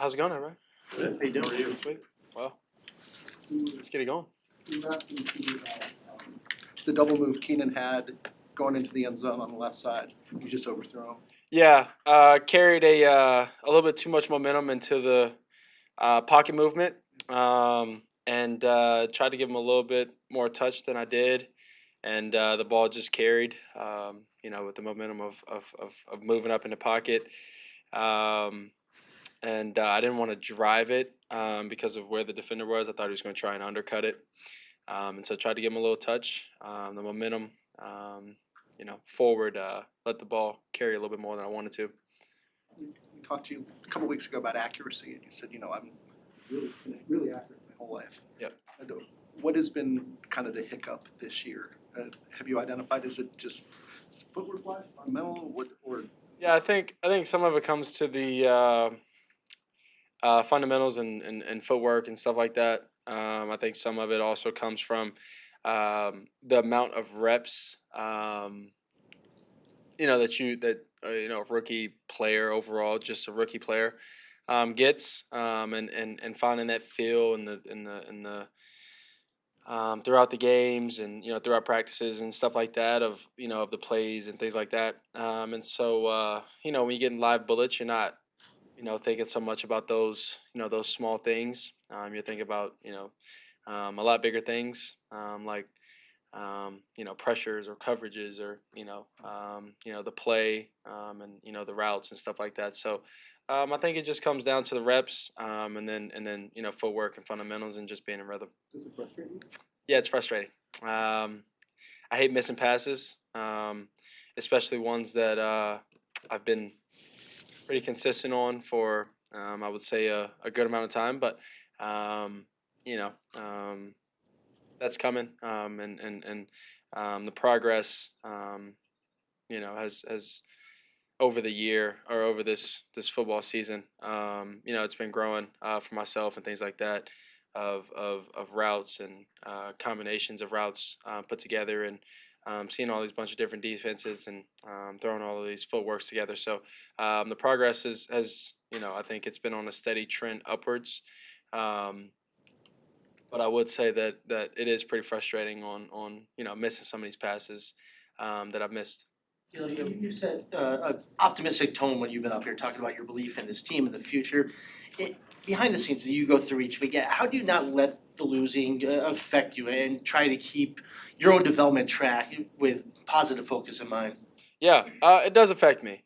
How's it going, everybody? Good. How you doing? How are you? Sweet. Well, let's get it going. The double move Keenan had going into the end zone on the left side, you just overthrew him. Yeah, carried a little bit too much momentum into the pocket movement, and tried to give him a little bit more touch than I did, and the ball just carried, with the momentum of moving up in the pocket. And I didn't want to drive it because of where the defender was. I thought he was going to try and undercut it. And so I tried to give him a little touch. The momentum, forward, let the ball carry a little bit more than I wanted to. We talked to you a couple weeks ago about accuracy, and you said, I'm really accurate my whole life. Yep. What has been kind of the hiccup this year? Have you identified, is it just footwork-wise, fundamental, or? Yeah, I think some of it comes to the fundamentals and footwork and stuff like that. I think some of it also comes from the amount of reps, a rookie player overall, just a rookie player, gets, and finding that feel in the throughout the games and throughout practices and stuff like that of the plays and things like that. And so when you get in live bullets, you're not thinking so much about those those small things. You're thinking about a lot bigger things, like pressures or coverages or the play, and the routes and stuff like that. So I think it just comes down to the reps, and then footwork and fundamentals and just being in rhythm. Does it frustrate you? Yeah, it's frustrating. I hate missing passes, especially ones that I've been pretty consistent on for I would say a good amount of time, but that's coming, and the progress has over the year or over this football season, it's been growing for myself and things like that of routes and combinations of routes put together, and seeing all these bunch of different defenses and throwing all of these footworks together. So the progress has I think it's been on a steady trend upwards. But I would say that it is pretty frustrating on missing some of these passes that I've missed. You said an optimistic tone when you've been up here talking about your belief in this team in the future. Behind the scenes, you go through each week. How do you not let the losing affect you and try to keep your own development track with positive focus in mind? Yeah, it does affect me.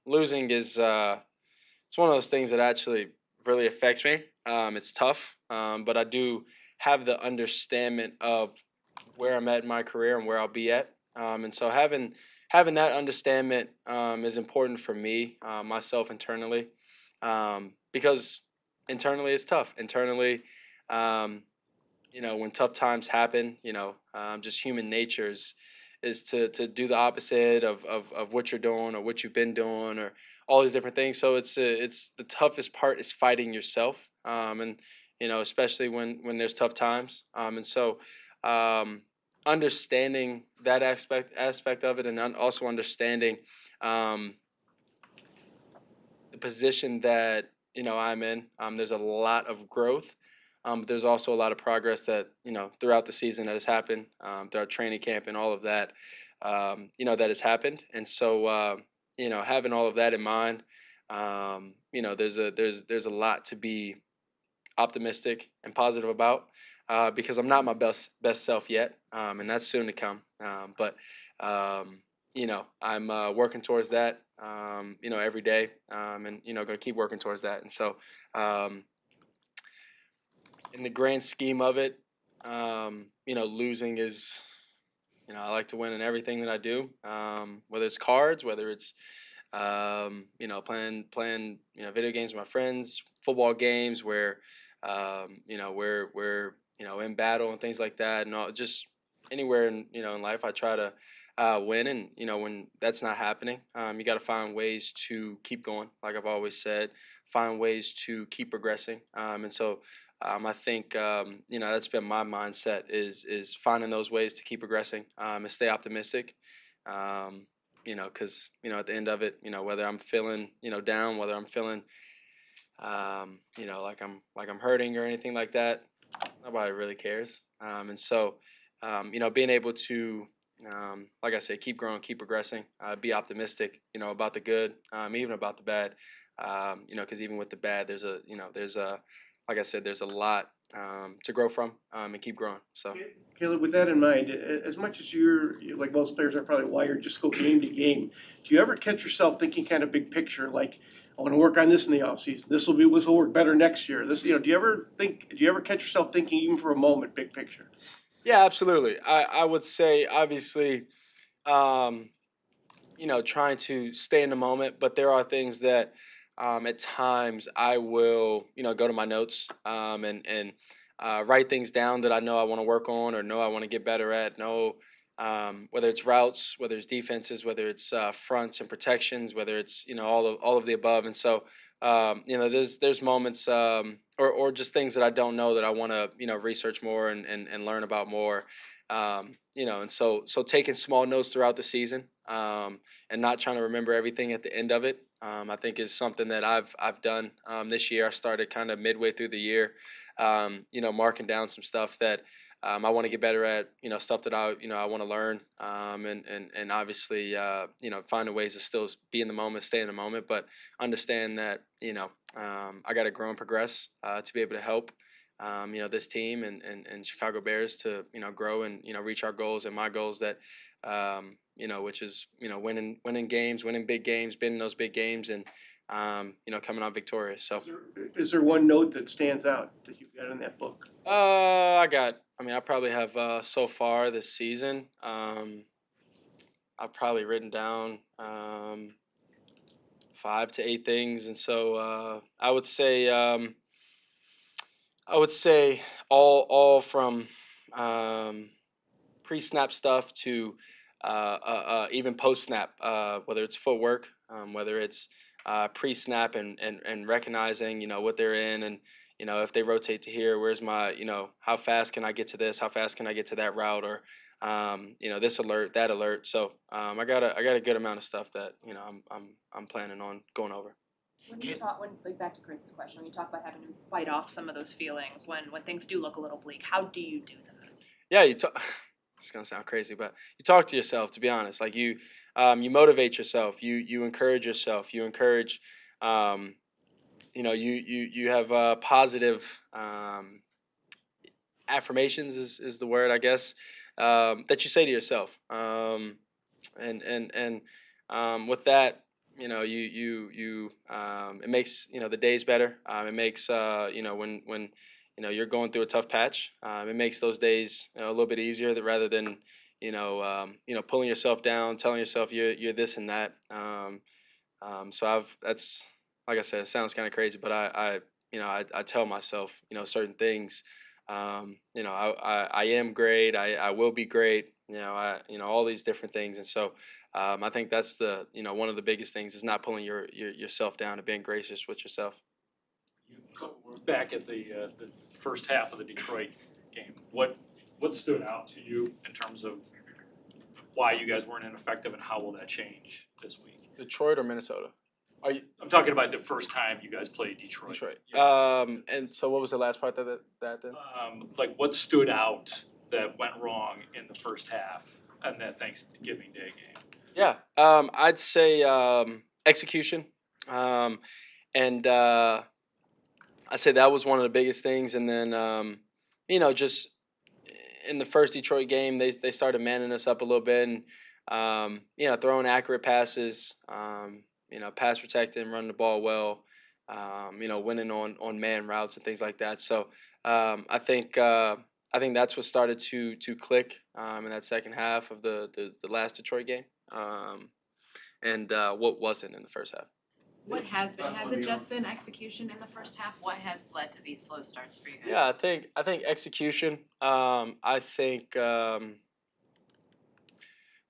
Losing is it's one of those things that actually really affects me. It's tough, but I do have the understanding of where I'm at in my career and where I'll be at. And so having that understanding is important for me, myself internally, because internally it's tough. Internally, when tough times happen, just human nature is to do the opposite of what you're doing or what you've been doing or all these different things. So it's the toughest part is fighting yourself, and especially when there's tough times. And so understanding that aspect of it, and also understanding the position that I'm in. There's a lot of growth. But there's also a lot of progress that throughout the season that has happened, throughout training camp and all of that, that has happened. And so having all of that in mind, there's a lot to be optimistic and positive about, because I'm not my best self yet, and that's soon to come. But I'm working towards that, every day, and going to keep working towards that. And so. In the grand scheme of it, losing is, I like to win in everything that I do, whether it's cards, whether it's, playing, video games with my friends, football games where, we're in battle and things like that, and just anywhere in life, I try to win. And when that's not happening, you got to find ways to keep going. Like I've always said, find ways to keep progressing, and so. I think that's been my mindset is finding those ways to keep progressing, and stay optimistic, because at the end of it, whether I'm feeling down, whether I'm feeling like I'm hurting or anything like that. Nobody really cares. And so, being able to, like I said, keep growing, keep progressing, be optimistic, about the good, even about the bad, because even with the bad, like I said, there's a lot to grow from and keep growing. So. Caleb, with that in mind, as much as like most players are probably wired, just go game to game, do you ever catch yourself thinking kind of big picture, like, I want to work on this in the offseason, this will work better next year, do you ever catch yourself thinking even for a moment, big picture? Yeah, absolutely. I would say, obviously, um, trying to stay in the moment, but there are things that at times I will, go to my notes and write things down that I know I want to work on or know I want to get better at. Know whether it's routes, whether it's defenses, whether it's fronts and protections, whether it's all of the above. And so there's moments or just things that I don't know that I want to research more and learn about more. And so taking small notes throughout the season and not trying to remember everything at the end of it, I think is something that I've done this year. I started kind of midway through the year, marking down some stuff that I want to get better at, stuff that I want to learn, and obviously, finding ways to still be in the moment, stay in the moment, but understand that, I got to grow and progress to be able to help, this team and Chicago Bears to, grow and, reach our goals and my goals that, which is, winning games, winning big games, being in those big games and, coming out victorious. So, Is there one note that stands out that you've got in that book? I probably have so far this season. I've probably written down 5 to 8 things, and so I would say all from pre-snap stuff to even post-snap, whether it's footwork, whether it's pre-snap and recognizing what they're in and if they rotate to here, where's my how fast can I get to this? How fast can I get to that route? Or this alert, that alert. So I got a good amount of stuff that I'm planning on going over. Like back to Chris's question, when you talk about having to fight off some of those feelings when things do look a little bleak, how do you do that? Yeah, it's gonna sound crazy, but you talk to yourself. To be honest, like you motivate yourself. You encourage yourself. You encourage. You have positive affirmations is the word, I guess, that you say to yourself. And with that, it makes the days better. It makes when you're going through a tough patch, it makes those days a little bit easier rather than pulling yourself down, telling yourself you're this and that. So that's like I said, it sounds kind of crazy, but I tell myself certain things. I am great. I will be great. All these different things, and so I think that's the one of the biggest things is not pulling yourself down and being gracious with yourself. Back at the first half of the Detroit game, what stood out to you in terms of why you guys weren't ineffective and how will that change this week? Detroit or Minnesota? I'm talking about the first time you guys played Detroit. Yeah. And so what was the last part that then? Like what stood out that went wrong in the first half and that Thanksgiving Day game? Yeah, I'd say execution, and I say that was one of the biggest things. And then just in the first Detroit game, they started manning us up a little bit and throwing accurate passes. Pass protecting, running the ball well, winning on man routes and things like that. So I think that's what started to click in that second half of the last Detroit game, and what wasn't in the first half. What has been? Has it just been execution in the first half? What has led to these slow starts for you guys? Yeah, I think execution. I think.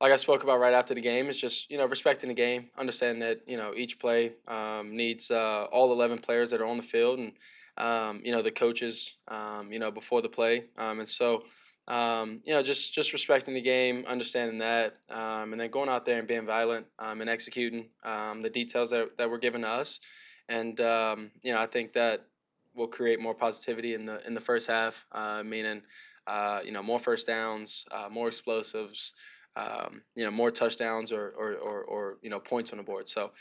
Like I spoke about right after the game, is just respecting the game, understanding that each play needs all 11 players that are on the field, and the coaches before the play, and so just respecting the game, understanding that, and then going out there and being violent and executing the details that were given to us, and you know, I think that will create more positivity in the first half, meaning you know, more first downs, more explosives, you know, more touchdowns or you know, points on the board. So